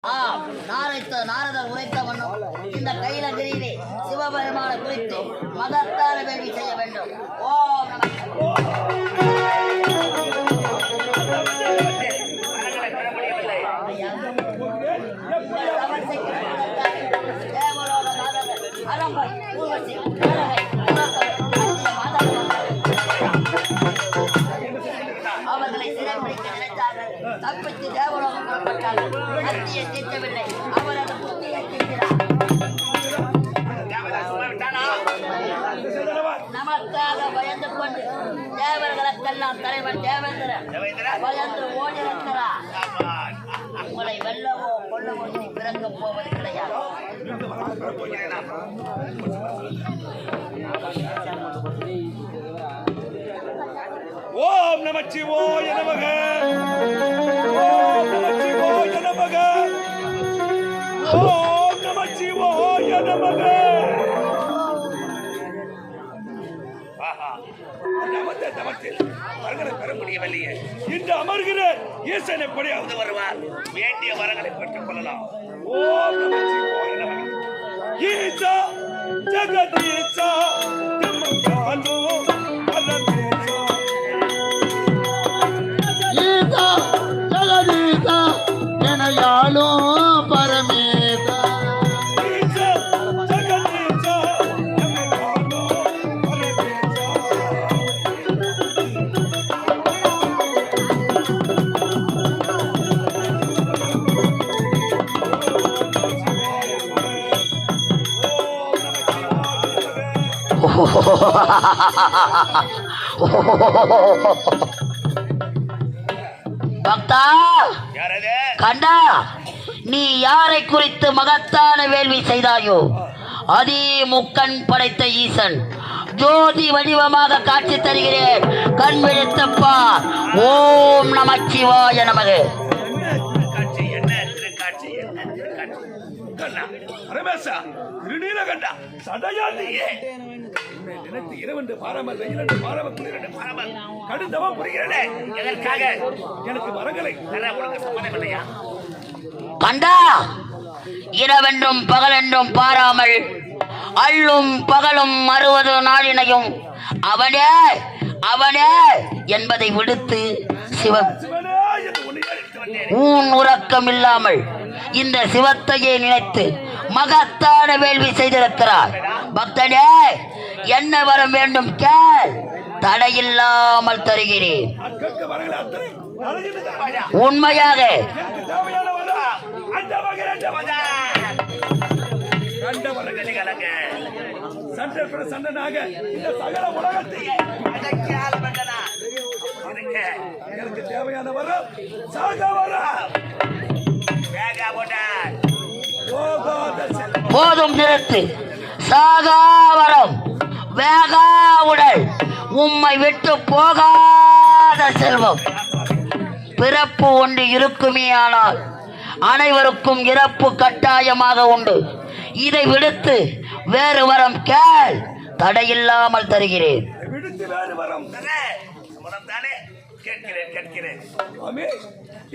நாரதர் உரைத்த வண்ணம் இந்த கைலகிரியிலே சிவபெருமான குறித்து மகத்தான வேள்வி செய்ய வேண்டும். ஓம் அவர்களை சிறைப்பிடிக்க நினைத்தார்கள். தப்பித்து தேவலோகம் புறப்பட்டார்கள். கத்தியை தீர்க்கவில்லை. அவரது புத்தியை தீர்க்கிறார். நமக்காக பயந்து கொண்டு தேவர்களுக்கெல்லாம் தலைவன் தேவேந்திரன் பயந்து ஓடிருக்கிறார். உங்களை வெல்லவோ கொல்லவோ இனி பிறக்க போவது கிடையாது. ஓம் நமச்சிவாய நமக. ஓம் நமச்சிவாய நமக. ஓம் நமச்சிவாய நமக. வரங்களை பெற முடியவில்லையே. இன்று அமர்கிற ஈசன் எப்படியாவது வருவார். வேண்டிய வரங்களை பெற்றுக் கொள்ளலாம். ஓம் நமச்சிவாய நமக. ஈசா ஜெகதீசா நமகாலோ யாழும் பரமேசா பக்தா கண்டா, நீ யாரை குறித்து மகத்தான வேள்வி செய்தாயோ அதே முக்கண் படைத்த ஈசன் ஜோதி வடிவமாக காட்சி தருகிறேன். கண் விழித்தப்பா. ஓம் நமச்சிவாய நமக. கண்டா, இரவென்றும் பகலென்றும் பாராமல் அள்ளும் பகலும் 60 நாளினையும் அவனே அவனே என்பதை விடுத்து சிவம் ஊன் உறக்கம் இல்லாமல் இந்த சிவத்தையே நினைத்து மகத்தான வேள்வி செய்திருக்கிறார். பக்தனே, என்ன வரம் வேண்டும் கேள், தடையில்லாமல் தருகிறேன். உண்மையாக தேவையான வரம் போதும் நிறுத்து. சாகாவரம் வேகா உடல் உம்மை விட்டு போகாத செல்வம். பிறப்பு ஒன்று இருக்குமே, ஆனால் அனைவருக்கும் இறப்பு கட்டாயமாக உண்டு. இதை விடுத்து வேறு வரம் கேள், தடையில்லாமல் தருகிறேன்.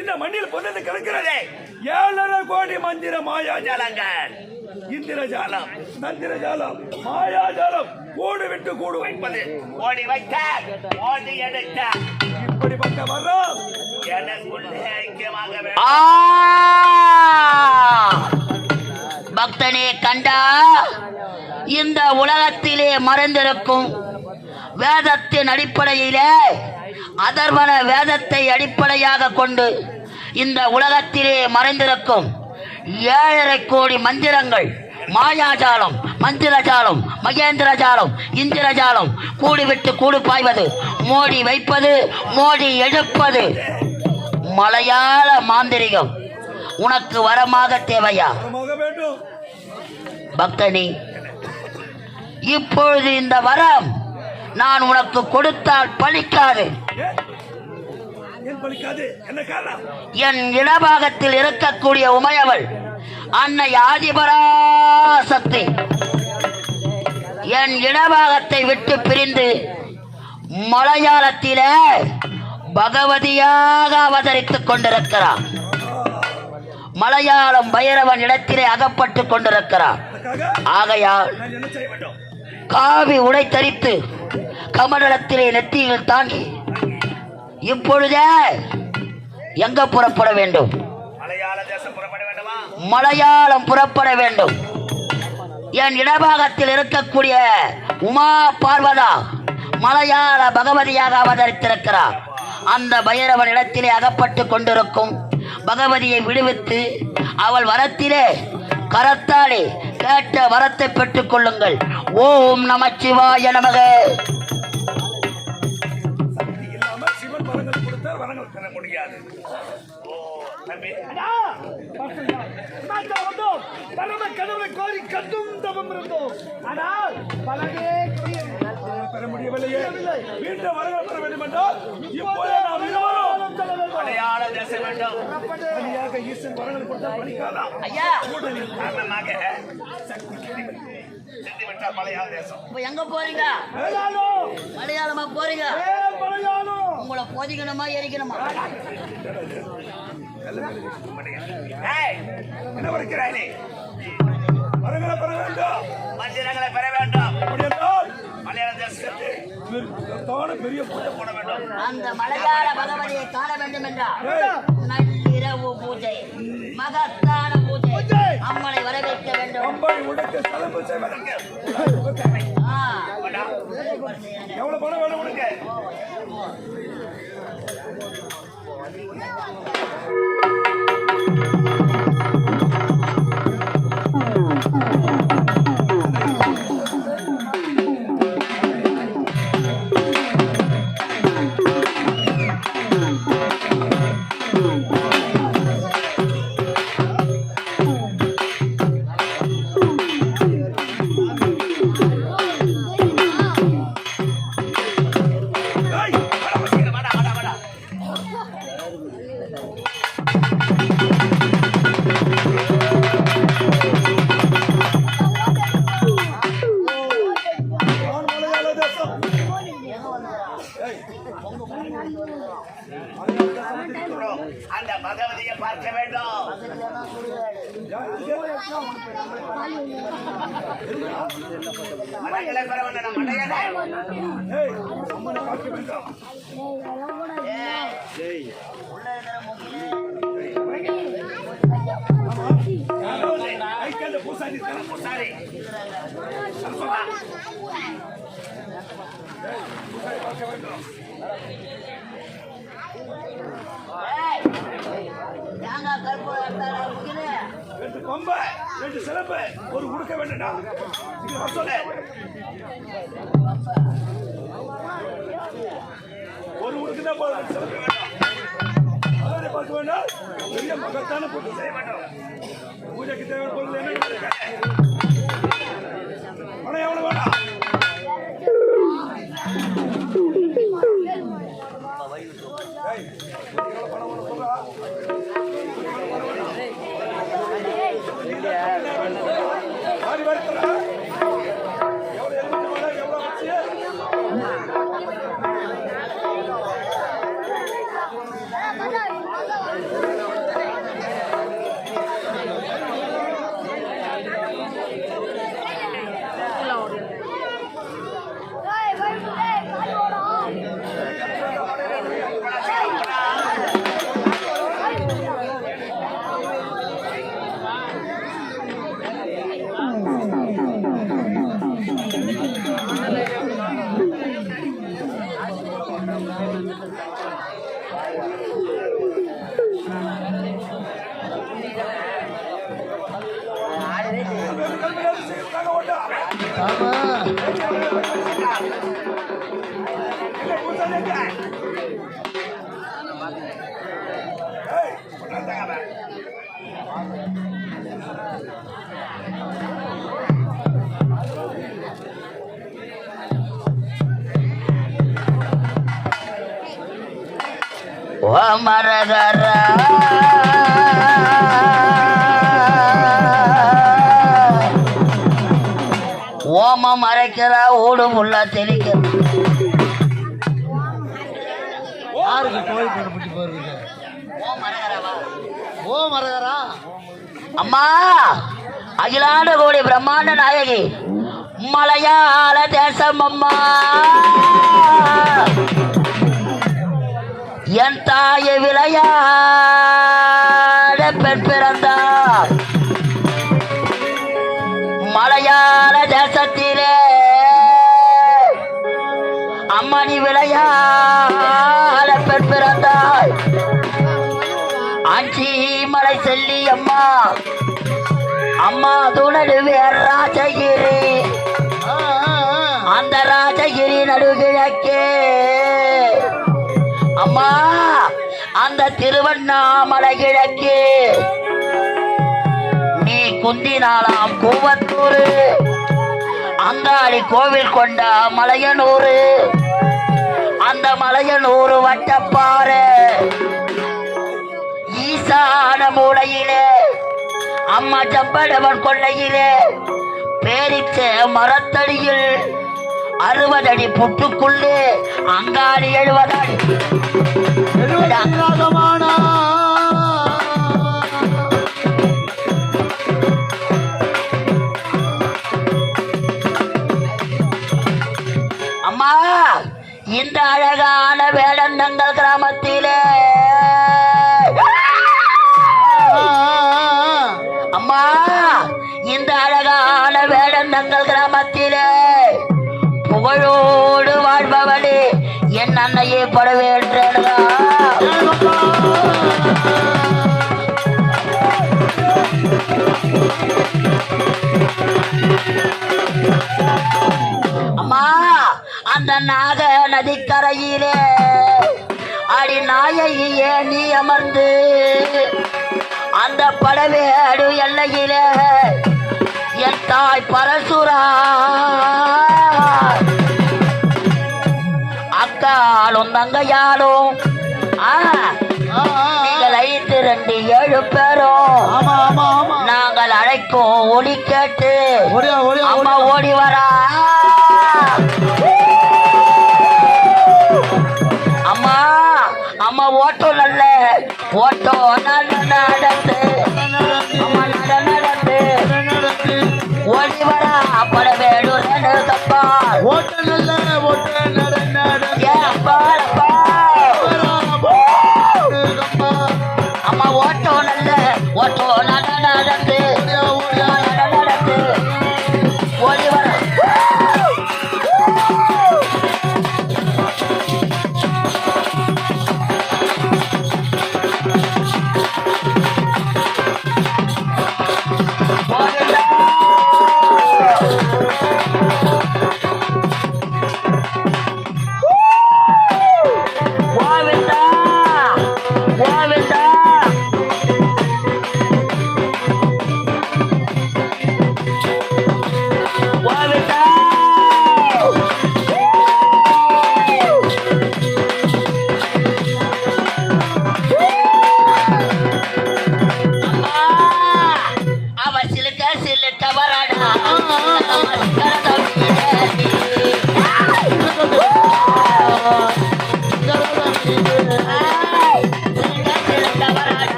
இந்த மண்ணில் பொண்ணு கிடக்கிறதே 7.5 கோடி மந்திர மாயாஜாலங்கள். இந்திரஜாலம், நந்திரஜாலம், மாயாஜாலம், கூடு விட்டு கூடு வைப்பது, ஓடி வைத்த ஓடி எடுத்த, இப்படிப்பட்ட வரம் பக்தனே கண்டா, இந்த உலகத்திலே மறைந்திருக்கும் வேதத்தின் அடிப்படையிலே அதர்வன வேதத்தை அடிப்படையாக கொண்டு இந்த உலகத்திலே மறைந்திருக்கும் 7.5 கோடி மந்திரங்கள், மாயாஜாலம், மந்திரஜாலம், மகேந்திரஜாலம், இந்திரஜாலம், கூடிவிட்டு கூடு பாய்வது, மோடி வைப்பது, மோடி எடுப்பது, மலையாள மாந்திரிகம் உனக்கு வரமாக தேவையா? பக்தனி, இப்பொழுது இந்த வரம் நான் உனக்கு கொடுத்தால் பலிக்காது. என் இடபாகத்தில் இருக்கக்கூடிய உமையவள் அன்னை ஆதிபராசக்தி என் இடபாகத்தை விட்டு பிரிந்து மலையாளத்திலே பகவதியாக அவதரித்துக் கொண்டிருக்கிறார். மலையாளம் பைரவன் இடத்திலே அகப்பட்டு கொண்டிருக்கிறார். ஆகையால் நான் என்ன செய்ய வேண்டும்? காவி உடை தரித்து கமண்டலத்திலே நெத்தியில் தாங்கி இப்பொழுதே எங்க புறப்பட வேண்டும்? மலையாள தேசம் புறப்பட வேண்டுமா? மலையாளம் புறப்பட வேண்டும். என் இடபாகத்தில் இருக்கக்கூடிய உமா பார்வதா மலையாள பகவதியாக அவதரித்திருக்கிறார். அந்த பைரவன் இடத்திலே அகப்பட்டு கொண்டிருக்கும் பகவதியை விடுவித்து அவள் வரத்திலே கரத்தாலே கேட்ட வரத்தை பெற்றுக் கொள்ளுங்கள். ஓம் நமச்சிவாய நமக. சக்தி இல்லாம சிவன் வரங்கள் கொடுத்தால் வரங்கள் பெற முடியாது. ஓ தம்பி, பரம கடவுளை கோரி கட்டும் தவம் இருந்தோம். ஆனால் பலனே பெற முடியவில்லையே. மீண்டும் வரங்கள் பெற வேண்டும் என்றால் இப்போதே நாம் இருவரும் மலையாள தேசம் வேண்டும். பலியாக ஈசன் வரங்கள் கொடுத்தால் பலிக்காதான். ஐயா, ஊழலின் காரணமாக சக்தி சென்று விட்டார் மலையாள தேசம். இப்ப எங்க போறீங்க? மலையாளமா போறீங்க? உங்களை போதிக்கணுமா எரிக்கணுமா? ஏய், என்ன வருகிறாய்? வரங்களை பெற வேண்டும், மந்திரங்களை பெற வேண்டும். அப்படி என்றால் மலையாள தேசத்தில் பெரிய பூஜை போட வேண்டும். அந்த மலையாள பகவதியை காண வேண்டும் என்றால் நள்ளிரவு பூஜை, மகத்தான பூஜை, அம்மனை வரவேற்க வேண்டும். அம்பை உடைக்க சலம்பு செய்வதற்கு எவ்வளவு பணம் வேணும் உனக்கு? அந்த பகவதியை பார்க்க வேண்டும். மலைகளை பெற வேண்டும். மலைகளை பார்க்க வேண்டும். பூசாரி பூசாரி பார்க்க வேண்டும். ரெண்டு கொம்பை, ரெண்டு சிலம்பு, ஒரு உடுக்க வேண்டும்டா. சொல்லு, ஒரு உடுக்குதான் போதும், சிலம்பு வேண்டாம். அதனை பார்க்க வேண்டாம். பெரிய மகத்தான பூஜை செய்ய வேண்டும். பூஜைக்கு தேவையான பொருள் என்ன? பணம் எவ்வளவு வேண்டாம்? மரகரா ஓமம் அரைக்கிறா ஓடு முள்ளா தெளிக்க யாருக்கு கோழி போட்டு போயிருக்கீங்க? ஓ மரகரா அம்மா அகிலாண்ட கோடி பிரம்மாண்ட நாயகி மலையாள தேசம் அம்மா என் தாய விளையாட பெண் பிறந்தார் மலையாள தேசத்திலே அம்மணி விளையாட பெண் பிறந்தாய் அஞ்சி மலை செல்லி அம்மா அம்மா துணடுவே ராஜகிரி அந்த ராஜகிரி நடுகிழக்கே அம்மா அந்த திருவண்ணாமலை கிழக்கே நீ குந்தினாலாம் கூவத்தூர் அங்காளி கோவில் கொண்ட மலையனூர் அந்த மலையனூர் வட்டப்பாறை ஈசான மூலையிலே அம்மா செம்படவன் கொள்ளையிலே பேரிச்ச மரத்தடியில் 60 அடி புட்டுக்குள்ளே அங்காளி 70 அடி அம்மா இந்த அழகான வேடந்தங்கள் கிராமத்திலே அம்மா இந்த அழகான வேடந்தங்கள் கிராமத்திலே புகழோடு வாழ்பவளே என் அன்னையே படவேன்றா அம்மா அந்த நாக நதிக்கரையிலே அடி நாயகியே நீ அமர்ந்து அந்த படவேடு எல்லையிலே என் தாய் பரசுரா அக்காலும் தங்கையாலும் நீங்கள் 5-2-7 பேரும் நாங்கள் அழைக்கும் ஒளி கேட்டு அம்மா ஓடி வரா அம்மா அம்மா ஓட்டோ நல்ல ஓட்டோ நடந்து அம்மா நடந்து ஓடி வரா படவேடு தப்பா ஓட்ட நல்ல ஓட்ட அம்மா ஓட்டோ நல்ல ஓட்டோ நடந்து ஓடி வர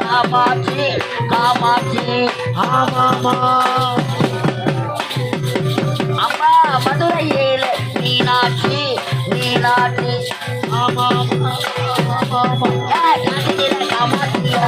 காமாட்சி காமாட்சி ஆமாமா அம்மா மதுரையில் மீனாட்சி மீனாட்சி ஆமாமா காமாட்சியா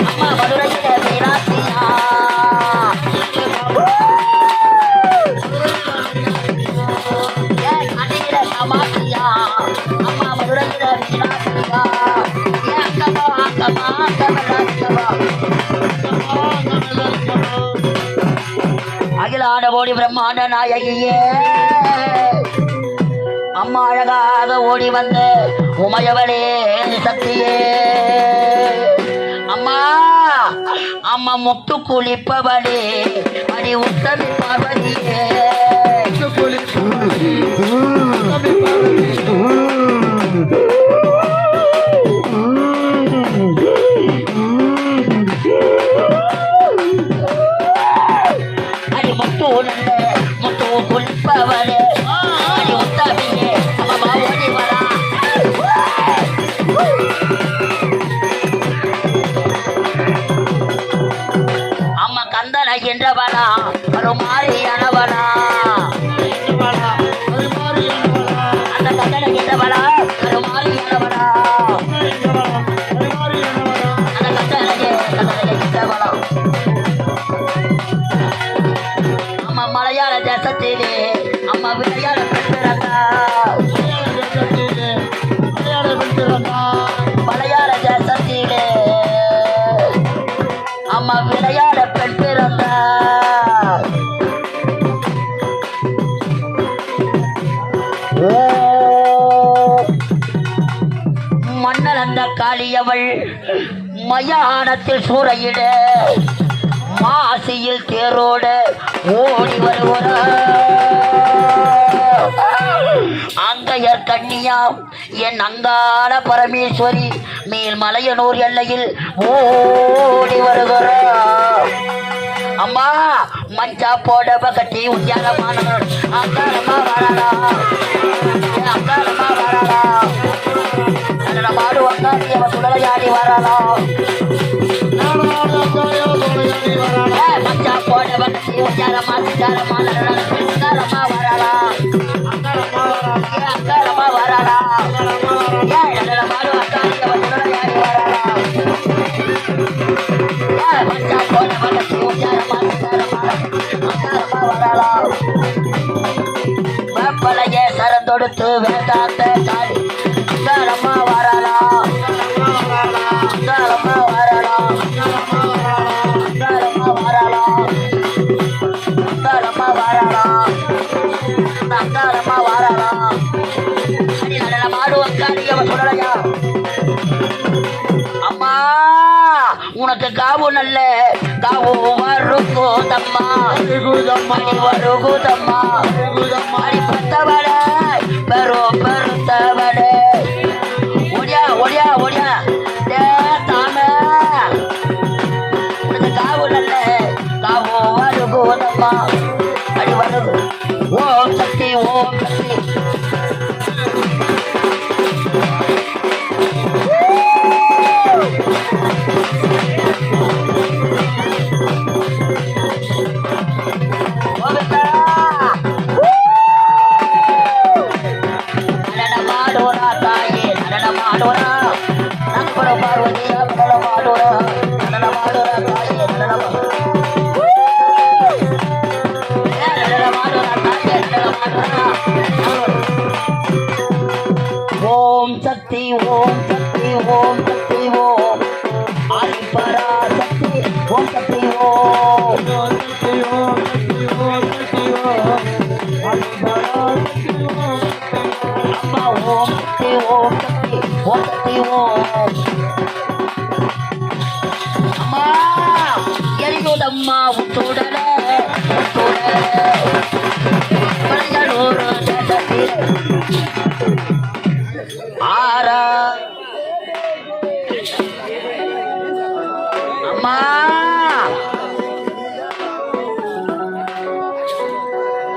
அம்மா மதுரையில் மீனாட்சியா காமாட்சியா அம்மா மதுரையில் மீனாட்சியா அகிலாண்ட கோடி பிரம்மாண்ட நாயகியே அம்மா அழகாக ஓடி வந்து உமையவளே சக்தியே அம்மா அம்மா அம்மா முத்து குளிப்பவளே அடி உத்தமி பார்வதியே அடி முத்து நல்ல முத்து குளிப்பவளே அடி உத்தமியே அம்மா ஓடி வரா அம்மா கந்தனை என்றவனா ஒரு மாறியானவனா அந்த கந்தனை என்றவனா ஒரு மாறியானவனா அந்த கந்தனை என்றவனா அம்மா மலையாள தேசத்திலே அம்மா விளையாட பெற்றிருந்தா மலையாள தேசத்திலே அம்மா விளையாட பெண் பிறந்தா மன்னன் அந்த காளியவள் மயானத்தில் சூறையிட மாசியில் தேரோட ஓடி வருகிறார் அங்கையர் கண்ணியாம் என் அங்காள பரமேஸ்வரி மேல் மலையனூர் எல்லையில் ஓடி வருகிறார் அம்மா மஞ்சா போட பகட்டி உத்தியானமானவர் அங்காளமா வரலாம் அங்காளமா வரலாம் மாடு வந்தாடி சுடலையாடி வரலாம் மஞ்சா போட பகட்டி உத்தியானமா அங்காளமா வரலாம் அங்காளமா வரலாம் மாடு வந்தாடி சுடலையாடி வரலாம் மஞ்சா போட பகட்டி வேப்பலைய சரந்தொடுத்து வேண்டாந்த காளி அங்காளமா வரலாம் அங்காளமா வரலாம் அங்காளமா வரலாம் அங்காளமா வரலாம் அங்காளமா வரலாம் மாடு அங்காளிய சொல்லலையா அம்மா உனக்கு காவு நல்ல காவு வருகுதம்மா வருகுதம்மா பத்தவள பெரு பெருத்தவள ஒடியா ஒடியா ஒடியா தாம உனக்கு காவு நல்ல காவு வருகுதம்மா அடி வருகு ஓம் சக்தி ஓம் சக்தி ஓம் சக்தி ஓம் சக்தி ஓம் சக்தி ஓம் ஆதிபரா சக்தி ஓம் சக்தி ஓம் அம்மா ஓம் சக்தி ஓம் சக்தி ஓம் சக்தி ஓம் அம்மா எரியுதம்மா உத்துடல மலையனூர் தேசத்தில் ஆரா அம்மா